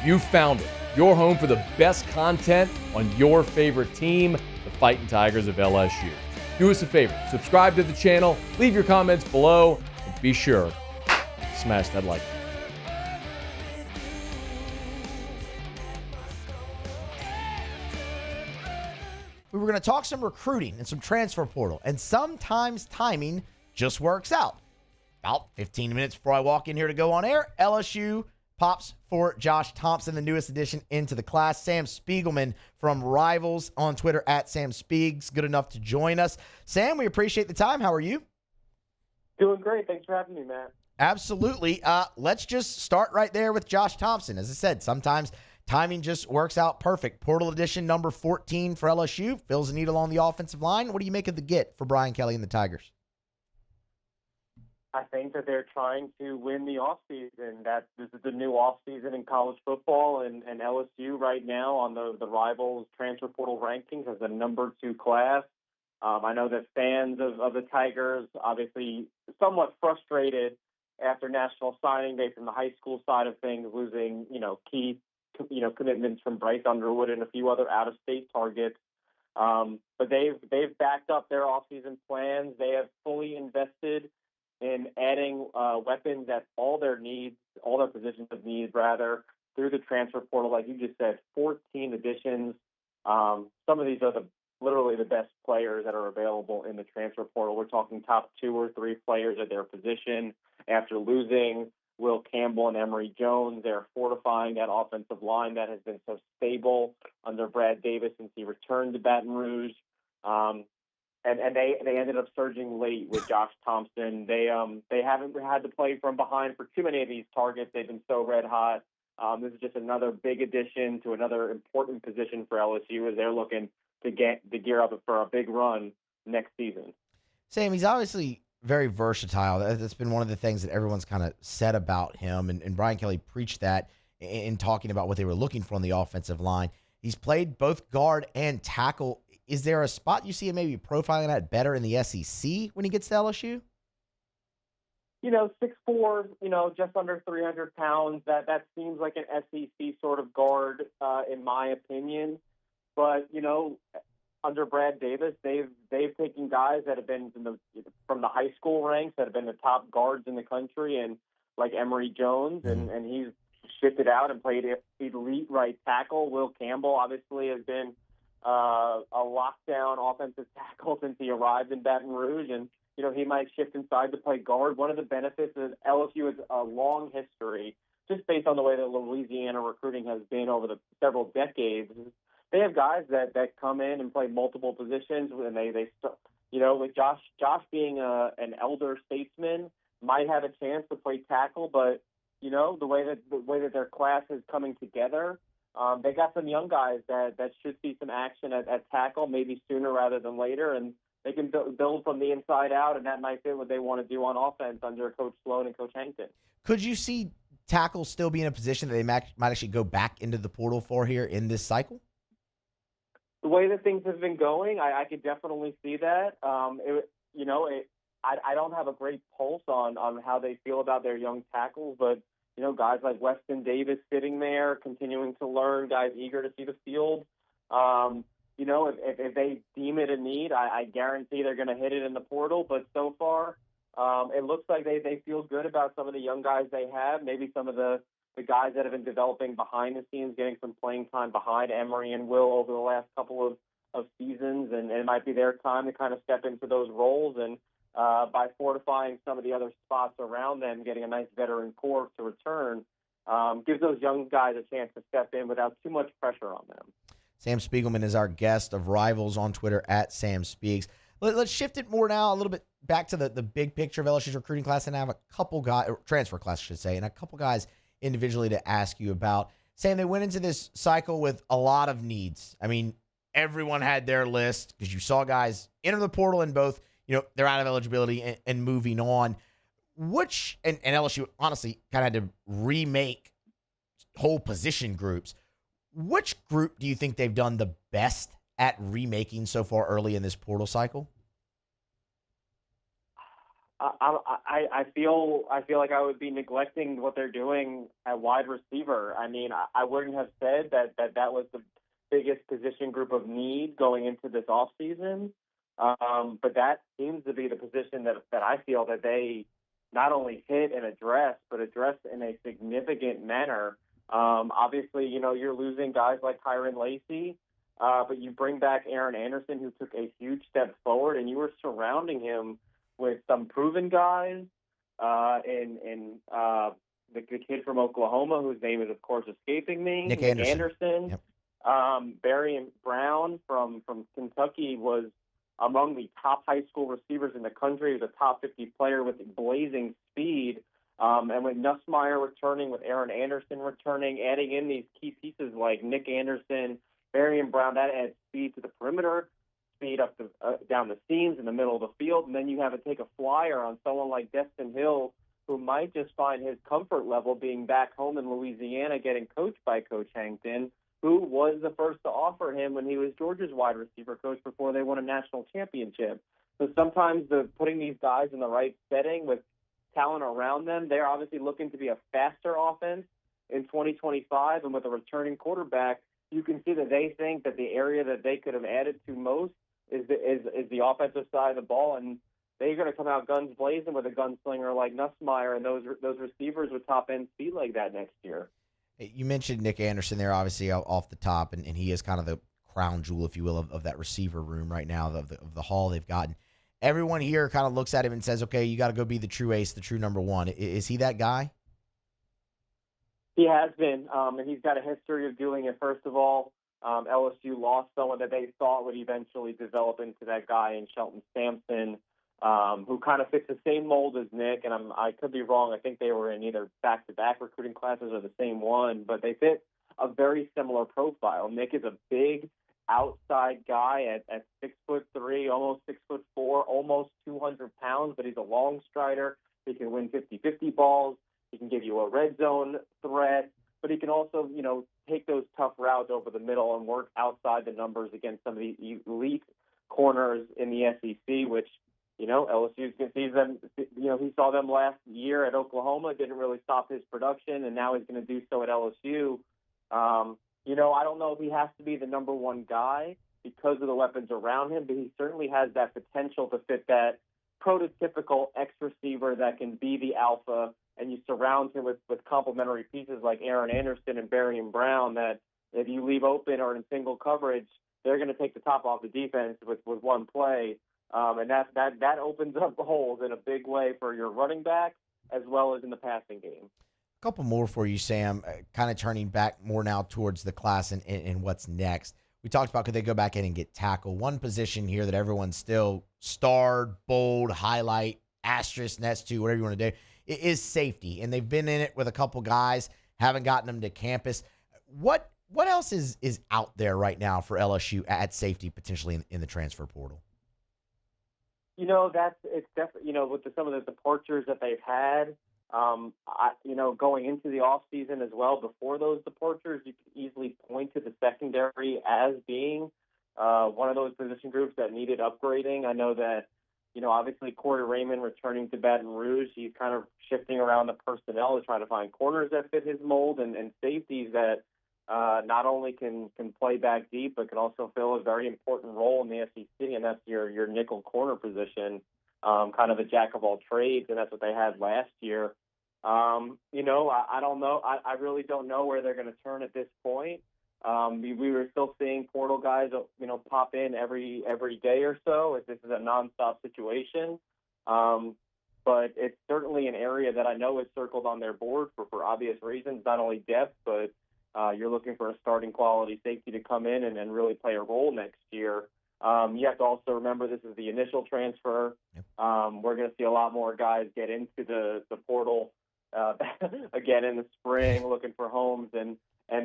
You found it. Your home for the best content on your favorite team, the Fighting Tigers of LSU. Do us a favor, subscribe to the channel, leave your comments below, and be sure to smash that like button. We were going to talk some recruiting and some transfer portal, and sometimes timing just works out. About 15 minutes before I walk in here to go on air, LSU pops for Josh Thompson, the newest addition into the class. Sam Spielman from Rivals on Twitter at Sam Spiegs, good enough to join us. Sam, we appreciate the time. How are you? Doing great. Thanks for having me, Matt. Absolutely. Let's just start right there with Josh Thompson. As I said, sometimes timing just works out perfect. Portal edition number 14 for LSU fills a need along the offensive line. What do you make of the get for Brian Kelly and the Tigers? I think that they're trying to win the offseason. That this is the new offseason in college football, and LSU right now on the Rivals transfer portal rankings as the number 2 class. I know that fans of the Tigers obviously somewhat frustrated after National Signing Day from the high school side of things, losing key commitments from Bryce Underwood and a few other out-of-state targets. But they've backed up their offseason plans. They have fully invested in adding weapons at all their positions of need, rather, through the transfer portal. Like you just said, 14 additions. Some of these are literally the best players that are available in the transfer portal. We're talking top 2 or 3 players at their position. After losing Will Campbell and Emory Jones, they're fortifying that offensive line that has been so stable under Brad Davis since he returned to Baton Rouge. And they ended up surging late with Josh Thompson. They haven't had to play from behind for too many of these targets. They've been so red hot. This is just another big addition to another important position for LSU as they're looking to gear up for a big run next season. Sam, he's obviously very versatile. That's been one of the things that everyone's kind of said about him, and Brian Kelly preached that in talking about what they were looking for on the offensive line. He's played both guard and tackle. Is there a spot you see him maybe profiling at better in the SEC when he gets to LSU? 6'4", just under 300 pounds. That seems like an SEC sort of guard, in my opinion. But, under Brad Davis, they've taken guys that have been from the high school ranks that have been the top guards in the country, and like Emory Jones, and he's shifted out and played elite right tackle. Will Campbell obviously has been a lockdown offensive tackle since he arrived in Baton Rouge, and he might shift inside to play guard. One of the benefits is LSU has a long history, just based on the way that Louisiana recruiting has been over the several decades. They have guys that come in and play multiple positions, and they with Josh being an elder statesman, might have a chance to play tackle, but the way that their class is coming together. They got some young guys that should see some action at tackle, maybe sooner rather than later, and they can build from the inside out, and that might fit what they want to do on offense under Coach Sloan and Coach Hankton. Could you see tackles still be in a position that they might actually go back into the portal for here in this cycle? The way that things have been going, I could definitely see that. I don't have a great pulse on how they feel about their young tackles, but guys like Weston Davis sitting there, continuing to learn, guys eager to see the field. If they deem it a need, I guarantee they're going to hit it in the portal. But so far, it looks like they feel good about some of the young guys they have, maybe some of the guys that have been developing behind the scenes, getting some playing time behind Emory and Will over the last couple of seasons, and it might be their time to kind of step into those roles. And by fortifying some of the other spots around them, getting a nice veteran core to return, gives those young guys a chance to step in without too much pressure on them. Sam Spielman is our guest of Rivals on Twitter at Sam Spiegs. Let's shift it more now a little bit back to the big picture of LSU's recruiting class, and I have a couple guys, transfer class, I should say, and a couple guys individually to ask you about. Sam, they went into this cycle with a lot of needs. I mean, everyone had their list because you saw guys enter the portal and both, they're out of eligibility and moving on. And LSU honestly kind of had to remake whole position groups. Which group do you think they've done the best at remaking so far early in this portal cycle? I feel like I would be neglecting what they're doing at wide receiver. I mean, I wouldn't have said that was the biggest position group of need going into this offseason. But that seems to be the position that I feel that they not only hit and address, but address in a significant manner. Obviously, you're losing guys like Tyron Lacey, but you bring back Aaron Anderson, who took a huge step forward, and you were surrounding him with some proven guys, and the kid from Oklahoma, whose name is, of course, escaping me, Nick Anderson. Yep. Barry Brown from Kentucky was among the top high school receivers in the country. He was a top 50 player with blazing speed. And with Nussmeier returning, with Aaron Anderson returning, adding in these key pieces like Nick Anderson, Barry Brown, that adds speed to the perimeter, speed up down the seams in the middle of the field, and then you have to take a flyer on someone like Destin Hill, who might just find his comfort level being back home in Louisiana, getting coached by Coach Hankton, who was the first to offer him when he was Georgia's wide receiver coach before they won a national championship. So sometimes putting these guys in the right setting with talent around them, they're obviously looking to be a faster offense in 2025, and with a returning quarterback, you can see that they think that the area that they could have added to most is the offensive side of the ball, and they're going to come out guns blazing with a gunslinger like Nussmeier and those receivers with top-end speed like that next year. You mentioned Nick Anderson there, obviously, off the top, and he is kind of the crown jewel, if you will, of that receiver room right now, of the haul they've gotten. Everyone here kind of looks at him and says, okay, you got to go be the true ace, the true number one. Is he that guy? He has been, and he's got a history of doing it. First of all, LSU lost someone that they thought would eventually develop into that guy in Shelton Sampson, who kind of fits the same mold as Nick, and I could be wrong. I think they were in either back-to-back recruiting classes or the same one, but they fit a very similar profile. Nick is a big outside guy at 6'3", almost 6'4", almost 200 pounds, but he's a long strider. He can win 50-50 balls. He can give you a red zone threat, but he can also, take those tough routes over the middle and work outside the numbers against some of the elite corners in the SEC, which, LSU sees them. He saw them last year at Oklahoma. It didn't really stop his production, and now he's going to do so at LSU. I don't know if he has to be the number one guy because of the weapons around him, but he certainly has that potential to fit that prototypical X receiver that can be the alpha, and you surround him with complementary pieces like Aaron Anderson and Barry Brown that if you leave open or in single coverage, they're going to take the top off the defense with one play. And that opens up holes in a big way for your running back as well as in the passing game. A couple more for you, Sam, kind of turning back more now towards the class and what's next. We talked about could they go back in and get tackle. One position here that everyone's still starred, bold, highlight, asterisk, next to, whatever you want to do, is safety. And they've been in it with a couple guys, haven't gotten them to campus. What else is out there right now for LSU at safety, potentially in the transfer portal? It's definitely, with some of the departures that they've had, going into the offseason as well, before those departures, you can easily point to the secondary as being one of those position groups that needed upgrading. I know that, obviously Corey Raymond returning to Baton Rouge, he's kind of shifting around the personnel to try to find corners that fit his mold and safeties that not only can play back deep, but can also fill a very important role in the SEC, and that's your nickel corner position, kind of a jack of all trades, and that's what they had last year. I don't know. I really don't know where they're going to turn at this point. We were still seeing portal guys, pop in every day or so. This is a nonstop situation. But it's certainly an area that I know is circled on their board for obvious reasons, not only depth, but you're looking for a starting quality safety to come in and really play a role next year. You have to also remember this is the initial transfer. Yep. We're going to see a lot more guys get into the portal again in the spring, looking for homes, and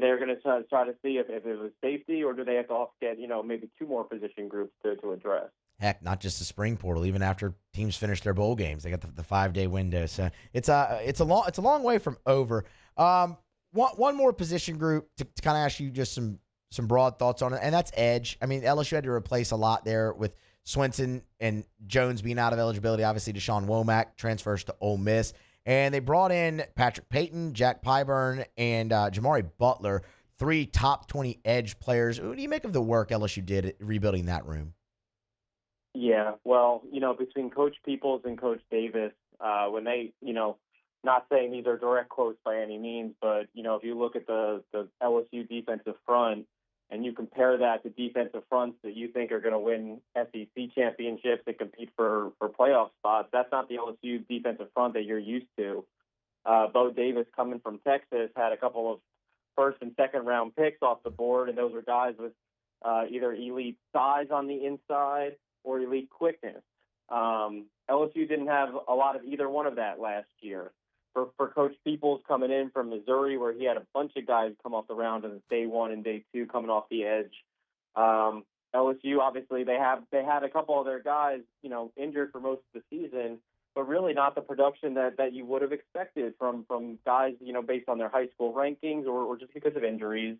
they're going to try to see if it was safety or do they have to get maybe two more position groups to address. Heck, not just the spring portal. Even after teams finish their bowl games, they got the 5-day window. So it's a long way from over. One more position group to kind of ask you just some broad thoughts on it, and that's edge. I mean, LSU had to replace a lot there with Swenson and Jones being out of eligibility. Obviously, Deshaun Womack transfers to Ole Miss. And they brought in Patrick Payton, Jack Pyburn, and Jamari Butler, 3 top 20 edge players. What do you make of the work LSU did at rebuilding that room? Yeah, well, between Coach Peoples and Coach Davis, when they, not saying these are direct quotes by any means, but, if you look at the LSU defensive front and you compare that to defensive fronts that you think are going to win SEC championships and compete for playoff spots, that's not the LSU defensive front that you're used to. Bo Davis, coming from Texas, had a couple of first and second round picks off the board, and those are guys with either elite size on the inside or elite quickness. LSU didn't have a lot of either one of that last year. For Coach Peoples coming in from Missouri, where he had a bunch of guys come off the round in day 1 and day 2 coming off the edge. LSU, obviously, they had a couple of their guys, injured for most of the season, but really not the production that you would have expected from guys, based on their high school rankings or just because of injuries.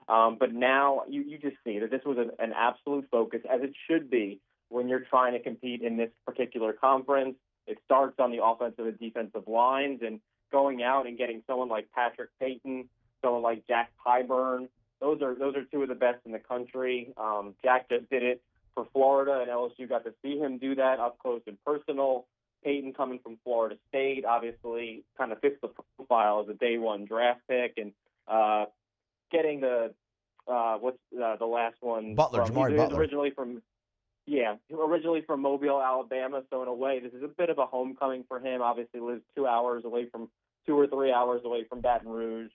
But now you just see that this was an absolute focus, as it should be when you're trying to compete in this particular conference. It starts on the offensive and defensive lines, and going out and getting someone like Patrick Payton, someone like Jack Pyburn. Those are 2 of the best in the country. Jack just did it for Florida, and LSU got to see him do that up close and personal. Payton, coming from Florida State, obviously kind of fits the profile as a day 1 draft pick, and getting the last one? Butler, Jamari Butler. Originally from Mobile, Alabama. So in a way, this is a bit of a homecoming for him. Obviously, lives 2 or 3 hours away from Baton Rouge.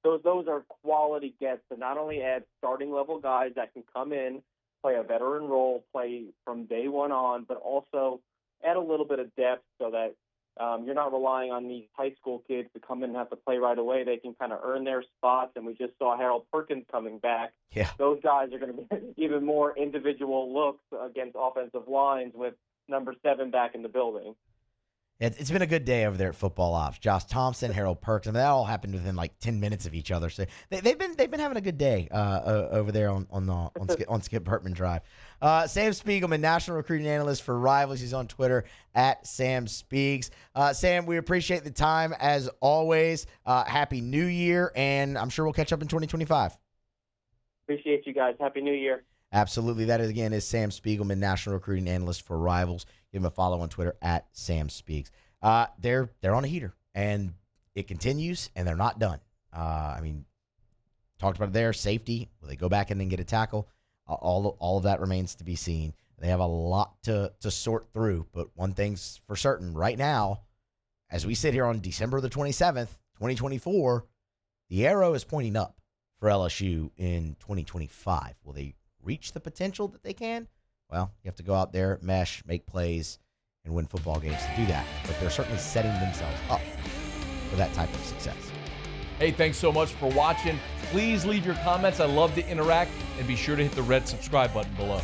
Those are quality gets to not only add starting level guys that can come in, play a veteran role, play from day 1 on, but also add a little bit of depth so that you're not relying on these high school kids to come in and have to play right away. They can kind of earn their spots, and we just saw Harold Perkins coming back. Yeah. Those guys are going to be even more individual looks against offensive lines with number 7 back in the building. It's been a good day over there at Football Ops. Josh Thompson, Harold Perkins. I mean, that all happened within like 10 minutes of each other. So they've been having a good day over there on Skip Burtman Drive. Sam Spiegelman, national recruiting analyst for Rivals. He's on Twitter at Sam Spiegs. Sam, we appreciate the time as always. Happy New Year, and I'm sure we'll catch up in 2025. Appreciate you guys. Happy New Year. Absolutely. That is Sam Spiegelman, national recruiting analyst for Rivals. Give him a follow on Twitter at Sam Speaks. They're on a heater, and it continues, and they're not done. Talked about it there. Safety. Will they go back in and get a tackle? All of that remains to be seen. They have a lot to sort through, but one thing's for certain right now, as we sit here on December the 27th, 2024, the arrow is pointing up for LSU in 2025. Will they reach the potential that they can? Well, you have to go out there, mesh, make plays, and win football games to do that. But they're certainly setting themselves up for that type of success. Hey, thanks so much for watching. Please leave your comments. I love to interact, and be sure to hit the red subscribe button below.